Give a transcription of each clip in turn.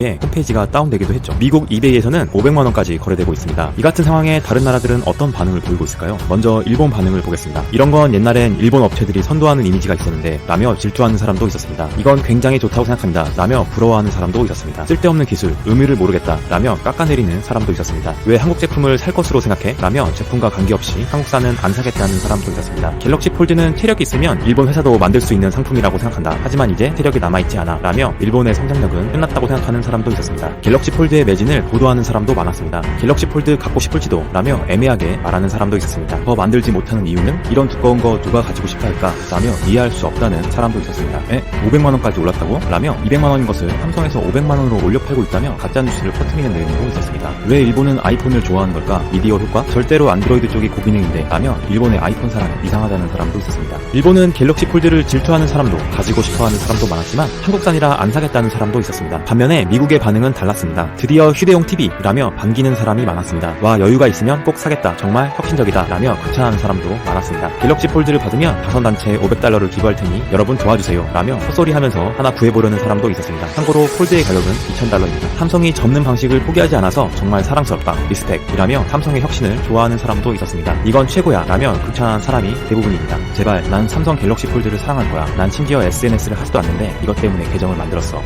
홈페이지가 다운되기도 했죠. 미국 이베이에서는 500만원까지 거래되고 있습니다. 이 같은 상황에 다른 나라들은 어떤 반응을 보이고 있을까요? 먼저 일본 반응을 보겠습니다. 이런 건 옛날엔 일본 업체들이 선도하는 이미지가 있었는데 라며 질투하는 사람도 있었습니다. 이건 굉장히 좋다고 생각합니다 라며 부러워하는 사람도 있었습니다. 쓸데없는 기술, 의미를 모르겠다 라며 깎아내리는 사람도 있었습니다. 왜 한국 제품을 살 것으로 생각해? 라며 제품과 관계없이 한국산은 안 사겠다는 사람도 있었습니다. 갤럭시 폴드는 체력이 있으면 일본 회사도 만들 수 있는 상품이라고 생각한다. 하지만 이제 체력이 남아있지 않아 라며 일본의 성장력은 끝났다고 생각하는 사람도 있었습니다. 갤럭시 폴드의 매진을 보도하는 사람도 많았습니다. 갤럭시 폴드 갖고 싶을지도 라며 애매하게 말하는 사람도 있었습니다. 더 만들지 못하는 이유는 이런 두꺼운 거 누가 가지고 싶어 할까 라며 이해할 수 없다는 사람도 있었습니다. 500만원까지 올랐다고? 라며 200만원인 것을 삼성에서 500만원으로 올려 팔고 있다며 가짜뉴스를 퍼뜨리는 내용도 있었습니다. 왜 일본은 아이폰을 좋아하는 걸까? 미디어 효과? 절대로 안드로이드 쪽이 고기능인데 라며 일본의 아이폰 사랑 이상하다는 사람도 있었습니다. 일본은 갤럭시 폴드를 질투하는 사람도 가지고 싶어하는 사람도 많았지만 한국산이라 안 사겠다는 사람도 있었습니다. 반면에 미국의 반응은 달랐습니다. 드디어 휴대용 TV라며 반기는 사람이 많았습니다. 와, 여유가 있으면 꼭 사겠다. 정말 혁신적이다. 라며 극찬하는 사람도 많았습니다. 갤럭시 폴드를 받으면 다선단체에 $500를 기부할 테니 여러분 도와주세요. 라며 헛소리하면서 하나 구해보려는 사람도 있었습니다. 참고로 폴드의 가격은 $2,000입니다. 삼성이 접는 방식을 포기하지 않아서 정말 사랑스럽다. 리스펙이라며 삼성의 혁신을 좋아하는 사람도 있었습니다. 이건 최고야. 라며 극찬하는 사람이 대부분입니다. 제발 난 삼성 갤럭시 폴드를 사랑할 거야. 난 심지어 SNS를 하지도 않는데 이것 때문에 계정을 만들었어.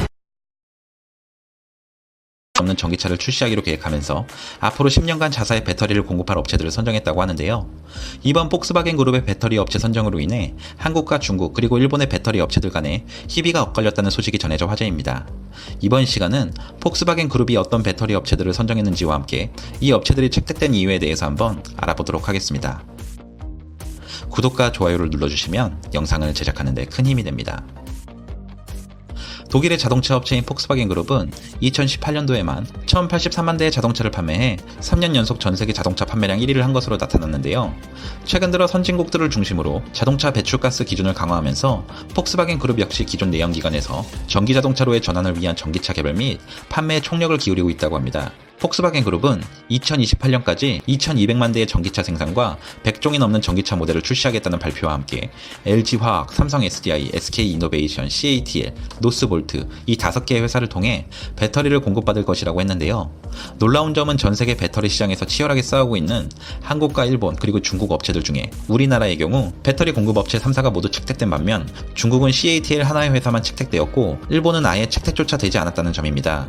없는 전기차를 출시하기로 계획하면서 앞으로 10년간 자사의 배터리를 공급할 업체들을 선정했다고 하는데요. 이번 폭스바겐 그룹의 배터리 업체 선정으로 인해 한국과 중국 그리고 일본의 배터리 업체들 간에 희비가 엇갈렸다는 소식이 전해져 화제입니다. 이번 시간은 폭스바겐 그룹이 어떤 배터리 업체들을 선정했는지와 함께 이 업체들이 채택된 이유에 대해서 한번 알아보도록 하겠습니다. 구독과 좋아요를 눌러주시면 영상을 제작하는 데 큰 힘이 됩니다. 독일의 자동차 업체인 폭스바겐 그룹은 2018년도에만 1083만 대의 자동차를 판매해 3년 연속 전세계 자동차 판매량 1위를 한 것으로 나타났는데요. 최근 들어 선진국들을 중심으로 자동차 배출가스 기준을 강화하면서 폭스바겐 그룹 역시 기존 내연기관에서 전기자동차로의 전환을 위한 전기차 개발 및 판매에 총력을 기울이고 있다고 합니다. 폭스바겐 그룹은 2028년까지 2200만 대의 전기차 생산과 100종이 넘는 전기차 모델을 출시하겠다는 발표와 함께 LG화학, 삼성 SDI, SK이노베이션, CATL, 노스볼트 이 5개의 회사를 통해 배터리를 공급받을 것이라고 했는데요. 놀라운 점은 전 세계 배터리 시장에서 치열하게 싸우고 있는 한국과 일본 그리고 중국 업체들 중에 우리나라의 경우 배터리 공급 업체 3사가 모두 채택된 반면 중국은 CATL 하나의 회사만 채택되었고 일본은 아예 채택조차 되지 않았다는 점입니다.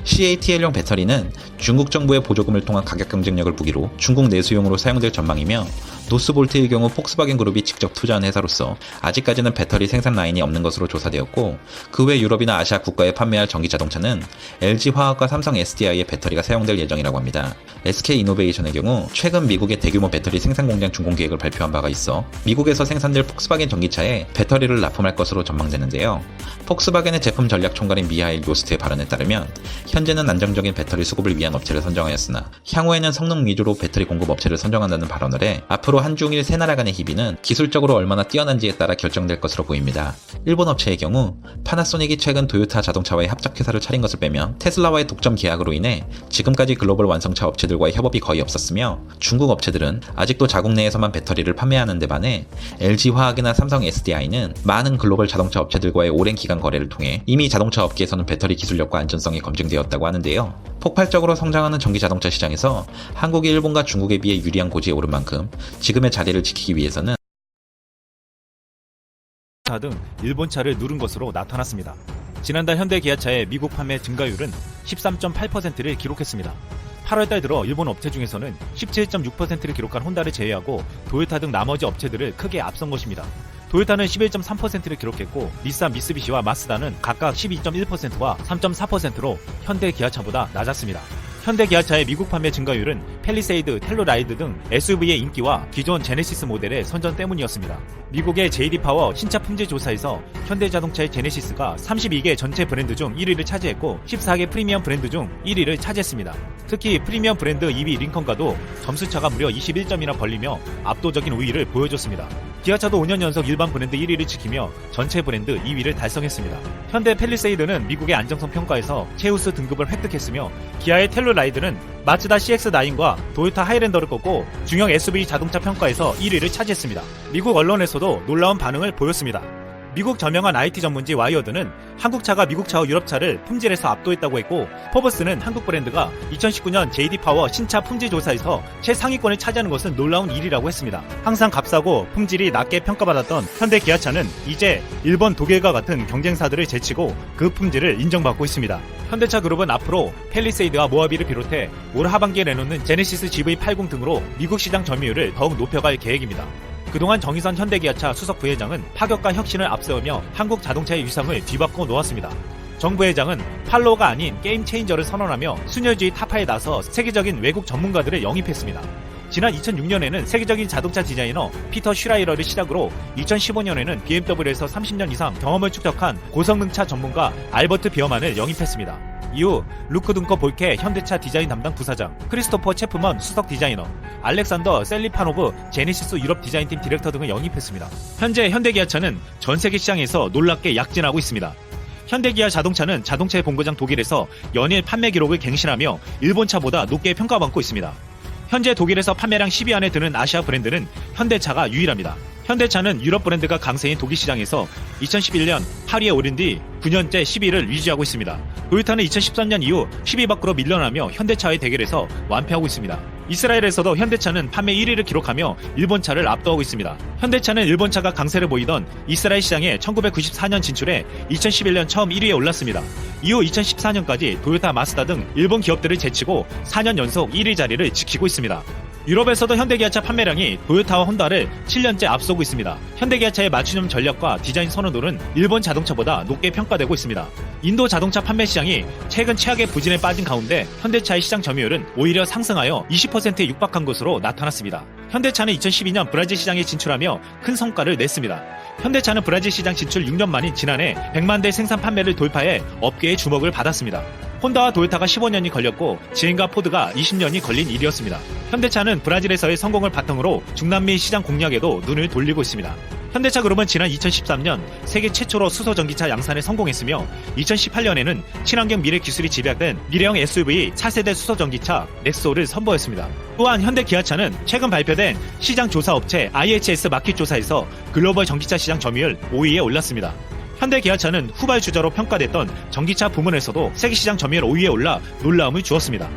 CATL용 배터리는 중국 정부의 보조금을 통한 가격 경쟁력을 무기로 중국 내수용으로 사용될 전망이며 노스볼트의 경우 폭스바겐 그룹이 직접 투자한 회사로서 아직까지는 배터리 생산 라인이 없는 것으로 조사되었고 그 외 유럽이나 아시아 국가에 판매할 전기자동차는 LG화학과 삼성 SDI의 배터리가 사용될 예정이라고 합니다. SK이노베이션의 경우 최근 미국의 대규모 배터리 생산 공장 준공 계획을 발표한 바가 있어 미국에서 생산될 폭스바겐 전기차에 배터리를 납품할 것으로 전망되는데요. 폭스바겐의 제품 전략 총괄인 미하일 요스트의 발언에 따르면 현재는 안정적인 배터리 수급을 위한 업체를 선정하였으나 향후에는 성능 위주로 배터리 공급 업체를 선정한다는 발언을 해 앞으로 한중일 세 나라 간의 희비는 기술적으로 얼마나 뛰어난지에 따라 결정될 것으로 보입니다. 일본 업체의 경우 파나소닉이 최근 도요타 자동차와의 합작회사를 차린 것을 빼면 테슬라와의 독점 계약으로 인해 지금까지 글로벌 완성차 업체들과의 협업이 거의 없었으며 중국 업체들은 아직도 자국 내에서만 배터리를 판매하는 데 반해 LG화학이나 삼성 SDI는 많은 글로벌 자동차 업체들과의 오랜 기간 거래를 통해 이미 자동차 업계에서는 배터리 기술력과 안전성이 검증되었다고 하는데요. 폭발적으로 성장하는 전기자동차 시장에서 한국이 일본과 중국에 비해 유리한 고지에 오른 만큼 지금의 자리를 지키기 위해서는 등 일본차를 누른 것으로 나타났습니다. 지난달 현대기아차의 미국 판매 증가율은 13.8%를 기록했습니다. 8월달 들어 일본 업체 중에서는 17.6%를 기록한 혼다를 제외하고 도요타 등 나머지 업체들을 크게 앞선 것입니다. 도요타는 11.3%를 기록했고 닛산, 미쓰비시와 마쓰다는 각각 12.1%와 3.4%로 현대기아차보다 낮았습니다. 현대기아차의 미국 판매 증가율은 팰리세이드, 텔로라이드 등 SUV의 인기와 기존 제네시스 모델의 선전 때문이었습니다. 미국의 JD파워 신차 품질 조사에서 현대자동차의 제네시스가 32개 전체 브랜드 중 1위를 차지했고 14개 프리미엄 브랜드 중 1위를 차지했습니다. 특히 프리미엄 브랜드 2위 링컨과도 점수차가 무려 21점이나 벌리며 압도적인 우위를 보여줬습니다. 기아차도 5년 연속 일반 브랜드 1위를 지키며 전체 브랜드 2위를 달성했습니다. 현대 팰리세이드는 미국의 안정성 평가에서 최우수 등급을 획득했으며 기아의 텔로라이드는 마츠다 CX-9과 도요타 하이랜더를 꺾고 중형 SUV 자동차 평가에서 1위를 차지했습니다. 미국 언론에서도 놀라운 반응을 보였습니다. 미국 저명한 IT 전문지 와이어드는 한국차가 미국차와 유럽차를 품질에서 압도했다고 했고, 포브스는 한국 브랜드가 2019년 JD파워 신차 품질 조사에서 최상위권을 차지하는 것은 놀라운 일이라고 했습니다. 항상 값싸고 품질이 낮게 평가받았던 현대 기아차는 이제 일본, 독일과 같은 경쟁사들을 제치고 그 품질을 인정받고 있습니다. 현대차 그룹은 앞으로 팰리세이드와 모하비를 비롯해 올 하반기에 내놓는 제네시스 GV80 등으로 미국 시장 점유율을 더욱 높여갈 계획입니다. 그동안 정의선 현대기아차 수석 부회장은 파격과 혁신을 앞세우며 한국 자동차의 위상을 뒤바꿔 놓았습니다. 정 부회장은 팔로우가 아닌 게임 체인저를 선언하며 순혈주의 타파에 나서 세계적인 외국 전문가들을 영입했습니다. 지난 2006년에는 세계적인 자동차 디자이너 피터 슈라이러를 시작으로 2015년에는 BMW에서 30년 이상 경험을 축적한 고성능차 전문가 알버트 비어만을 영입했습니다. 이후 루크 둔커 볼케 현대차 디자인 담당 부사장, 크리스토퍼 체프먼 수석 디자이너, 알렉산더 셀리파노브 제네시스 유럽 디자인팀 디렉터 등을 영입했습니다. 현재 현대기아차는 전 세계 시장에서 놀랍게 약진하고 있습니다. 현대기아 자동차는 자동차의 본고장 독일에서 연일 판매 기록을 갱신하며 일본차보다 높게 평가받고 있습니다. 현재 독일에서 판매량 10위 안에 드는 아시아 브랜드는 현대차가 유일합니다. 현대차는 유럽 브랜드가 강세인 독일 시장에서 2011년 8위에 오른 뒤 9년째 10위를 유지하고 있습니다. 도요타는 2013년 이후 10위 밖으로 밀려나며 현대차의 대결에서 완패하고 있습니다. 이스라엘에서도 현대차는 판매 1위를 기록하며 일본차를 압도하고 있습니다. 현대차는 일본차가 강세를 보이던 이스라엘 시장에 1994년 진출해 2011년 처음 1위에 올랐습니다. 이후 2014년까지 도요타, 마스다 등 일본 기업들을 제치고 4년 연속 1위 자리를 지키고 있습니다. 유럽에서도 현대기아차 판매량이 도요타와 혼다를 7년째 앞서고 있습니다. 현대기아차의 맞춤형 전략과 디자인 선호도는 일본 자동차보다 높게 평가되고 있습니다. 인도 자동차 판매 시장이 최근 최악의 부진에 빠진 가운데 현대차의 시장 점유율은 오히려 상승하여 20%에 육박한 것으로 나타났습니다. 현대차는 2012년 브라질 시장에 진출하며 큰 성과를 냈습니다. 현대차는 브라질 시장 진출 6년 만인 지난해 100만 대 생산 판매를 돌파해 업계의 주목을 받았습니다. 혼다와 도요타가 15년이 걸렸고 GM과 포드가 20년이 걸린 일이었습니다. 현대차는 브라질에서의 성공을 바탕으로 중남미 시장 공략에도 눈을 돌리고 있습니다. 현대차 그룹은 지난 2013년 세계 최초로 수소 전기차 양산에 성공했으며 2018년에는 친환경 미래 기술이 집약된 미래형 SUV 4세대 수소 전기차 넥소를 선보였습니다. 또한 현대 기아차는 최근 발표된 시장 조사 업체 IHS 마켓 조사에서 글로벌 전기차 시장 점유율 5위에 올랐습니다. 현대 기아차는 후발 주자로 평가됐던 전기차 부문에서도 세계 시장 점유율 5위에 올라 놀라움을 주었습니다.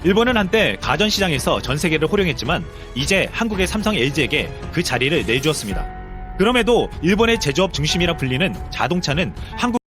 일본은 한때 가전 시장에서 전 세계를 호령했지만 이제 한국의 삼성, LG에게 그 자리를 내주었습니다. 그럼에도 일본의 제조업 중심이라 불리는 자동차는 한국